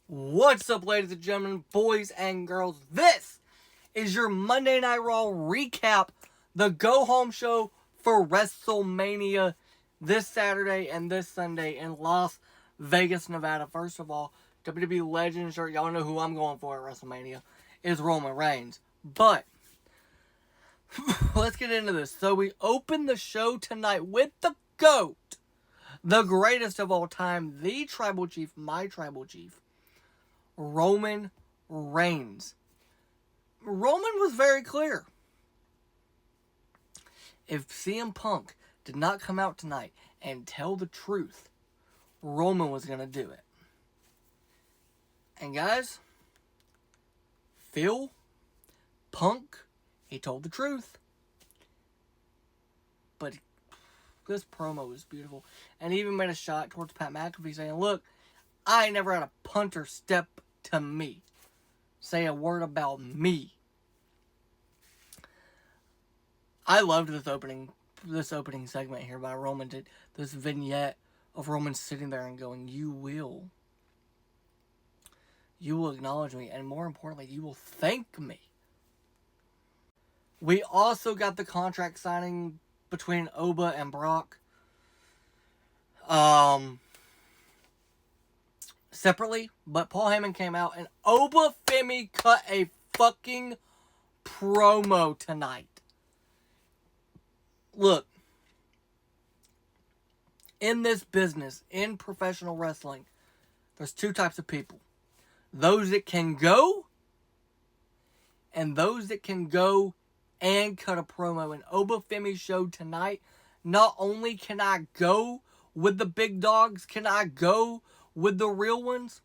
What's up, ladies and gentlemen, boys and girls? This is your Monday Night Raw recap, the go-home show for WrestleMania this Saturday and this Sunday in Las Vegas, Nevada. First of all, WWE Legend shirt, y'all know who I'm going for at WrestleMania, is Roman Reigns. But, let's get into this. So we open the show tonight with the GOAT, the greatest of all time, the Tribal Chief, my Tribal Chief, Roman Reigns. Roman was very clear. If CM Punk did not come out tonight and tell the truth, Roman was going to do it. And guys, Phil, Punk, he told the truth. But this promo was beautiful. And he even made a shot towards Pat McAfee saying, look, I ain't never had a punter step to me, say a word about me. I loved this opening segment here by Roman. This vignette of Roman sitting there and going, you will acknowledge me, and more importantly, you will thank me. We also got the contract signing between Oba and Brock. Separately, but Paul Heyman came out and Oba Femi cut a fucking promo tonight. Look, in this business, in professional wrestling, there's two types of people. Those that can go, and those that can go and cut a promo. And Oba Femi showed tonight, not only can I go with the big dogs, can I go with the real ones,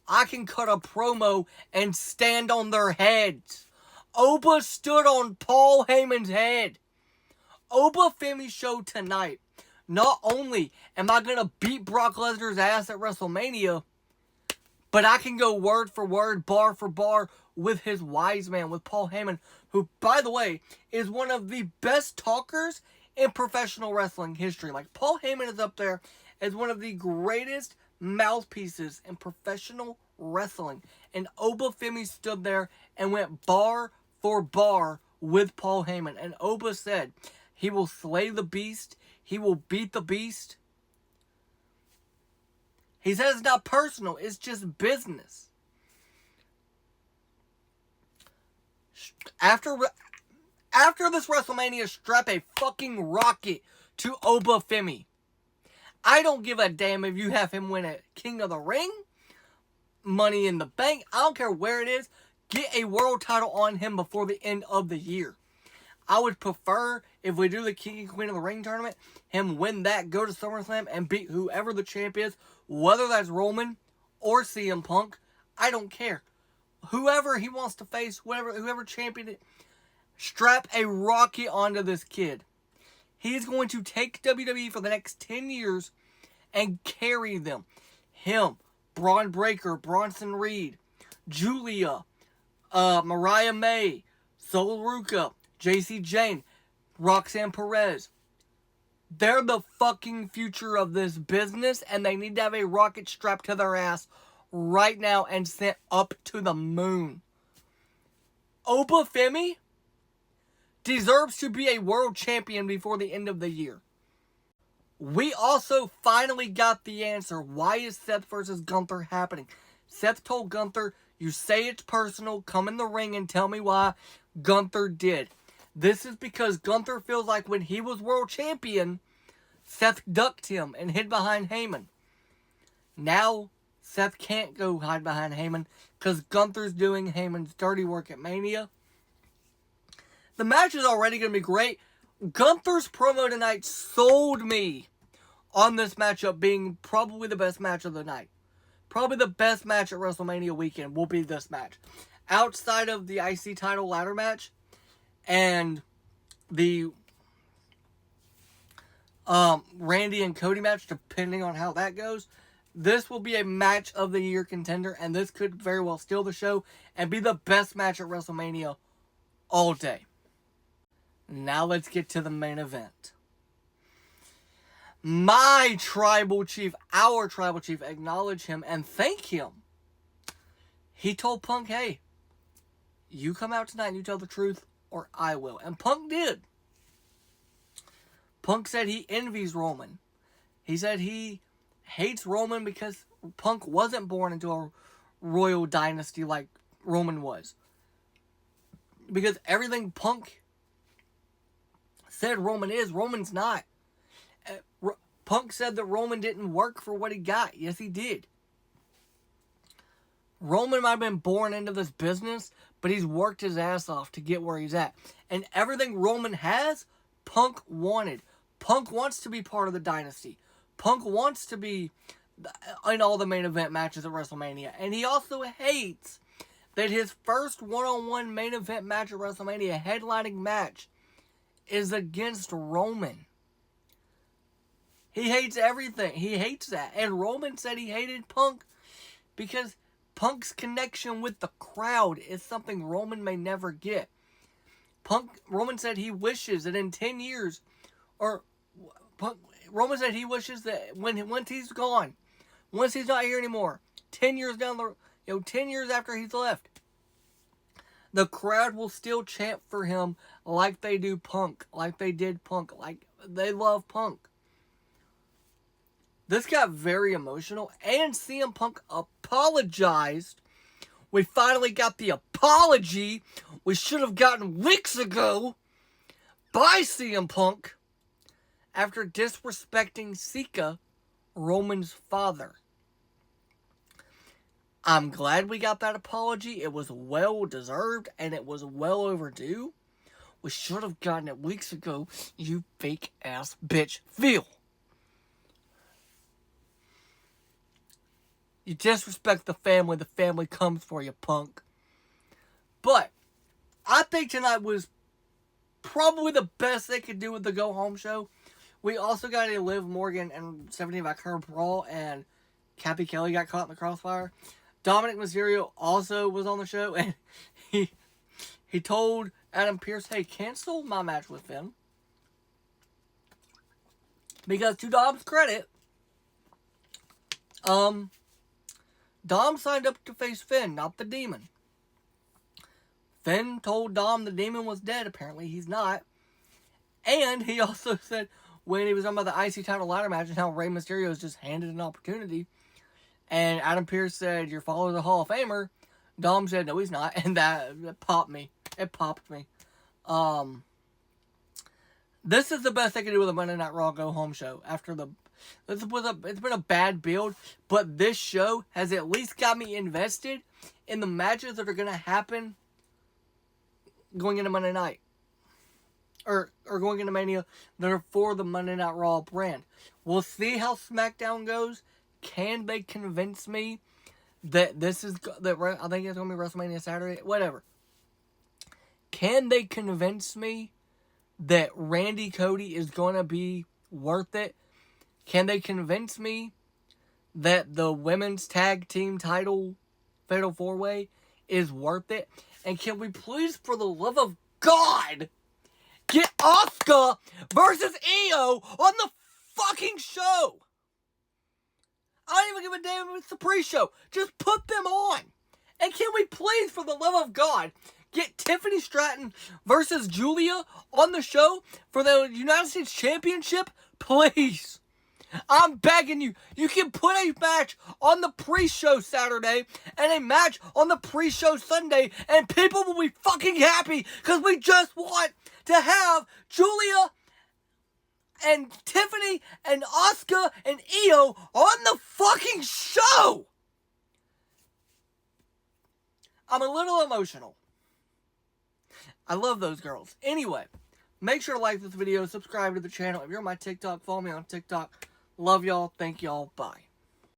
I can cut a promo and stand on their heads. Oba stood on Paul Heyman's head. Oba Femi showed tonight, not only am I going to beat Brock Lesnar's ass at WrestleMania, but I can go word for word, bar for bar with his wise man, with Paul Heyman, who, by the way, is one of the best talkers in professional wrestling history. Like, Paul Heyman is up there as one of the greatest mouthpieces in professional wrestling. And Oba Femi stood there and went bar for bar with Paul Heyman. And Oba said, he will slay the beast. He will beat the beast. He says it's not personal. It's just business. After this WrestleMania, strap a fucking rocket to Oba Femi. I don't give a damn if you have him win a King of the Ring, Money in the Bank. I don't care where it is. Get a world title on him before the end of the year. I would prefer, if we do the King and Queen of the Ring tournament, him win that, go to SummerSlam, and beat whoever the champ is, whether that's Roman or CM Punk. I don't care. Whoever he wants to face, whoever champion it, strap a rocket onto this kid. He's going to take WWE for the next 10 years and carry them. Him, Braun Breaker, Bronson Reed, Julia, Mariah May, Sol Ruca, JC Jane, Roxanne Perez. They're the fucking future of this business, and they need to have a rocket strapped to their ass right now and sent up to the moon. Oba Femi deserves to be a world champion before the end of the year. We also finally got the answer. Why is Seth versus Gunther happening? Seth told Gunther, you say it's personal, come in the ring and tell me why. Gunther did. This is because Gunther feels like when he was world champion, Seth ducked him and hid behind Heyman. Now, Seth can't go hide behind Heyman because Gunther's doing Heyman's dirty work at Mania. The match is already going to be great. Gunther's promo tonight sold me on this matchup being probably the best match of the night. Probably the best match at WrestleMania weekend will be this match. Outside of the IC title ladder match and the Randy and Cody match, depending on how that goes, this will be a match of the year contender, and this could very well steal the show and be the best match at WrestleMania all day. Now let's get to the main event. My tribal chief, our tribal chief, acknowledge him and thank him he told Punk, hey, you come out tonight and you tell the truth, or I will. And Punk did. Punk said he envies Roman. He said he hates Roman because Punk wasn't born into a royal dynasty like Roman was. Because everything Punk said Roman is, Roman's not. Punk said that Roman didn't work for what he got. Yes, he did. Roman might have been born into this business, but he's worked his ass off to get where he's at. And everything Roman has, Punk wanted. Punk wants to be part of the dynasty. Punk wants to be in all the main event matches at WrestleMania. And he also hates that his first one-on-one main event match at WrestleMania, headlining match, is against Roman. He hates everything. He hates that. And Roman said he hated Punk because Punk's connection with the crowd is something Roman may never get. Roman said he wishes that in 10 years, Roman said he wishes that once he's gone, once he's not here anymore, 10 years down the, 10 years after he's left, the crowd will still chant for him like they do Punk, like they did Punk, like they love Punk. This got very emotional, and CM Punk apologized. We finally got the apology we should have gotten weeks ago by CM Punk after disrespecting Sika, Roman's father. I'm glad we got that apology. It was well deserved, and it was well overdue. We should have gotten it weeks ago, you fake ass bitch. Phil. You disrespect the family comes for you, Punk. But I think tonight was probably the best they could do with the Go Home show. We also got a Liv Morgan and 17 by Curb Raw, and Kathy Kelly got caught in the crossfire. Dominic Mysterio also was on the show, and he told Adam Pearce, hey, cancel my match with Finn. Because to Dom's credit, Dom signed up to face Finn, not the Demon. Finn told Dom the Demon was dead. Apparently he's not. And he also said when he was talking about the IC title ladder match and how Rey Mysterio was just handed an opportunity, and Adam Pearce said, your father's a Hall of Famer, Dom said, no, he's not. And that popped me. It popped me. This is the best they could do with a Monday Night Raw Go Home show. It's been a bad build, but this show has at least got me invested in the matches that are going to happen going into Monday night. Or going into Mania that are for the Monday Night Raw brand. We'll see how SmackDown goes. Can they convince me that this is... I think it's going to be WrestleMania Saturday. Whatever. Can they convince me that Randy Cody is going to be worth it? Can they convince me that the women's tag team title Fatal 4-Way is worth it? And can we please, for the love of God, get Asuka versus Io on the fucking show? I don't even give a damn if it's the pre-show. Just put them on. And can we please, for the love of God, get Tiffany Stratton versus Julia on the show for the United States Championship? Please. I'm begging you. You can put a match on the pre-show Saturday and a match on the pre-show Sunday, and people will be fucking happy because we just want to have Julia and Tiffany and Asuka and Io on the fucking show. I'm a little emotional. I love those girls. Anyway, make sure to like this video, subscribe to the channel. If you're on my TikTok, follow me on TikTok. Love y'all. Thank y'all. Bye.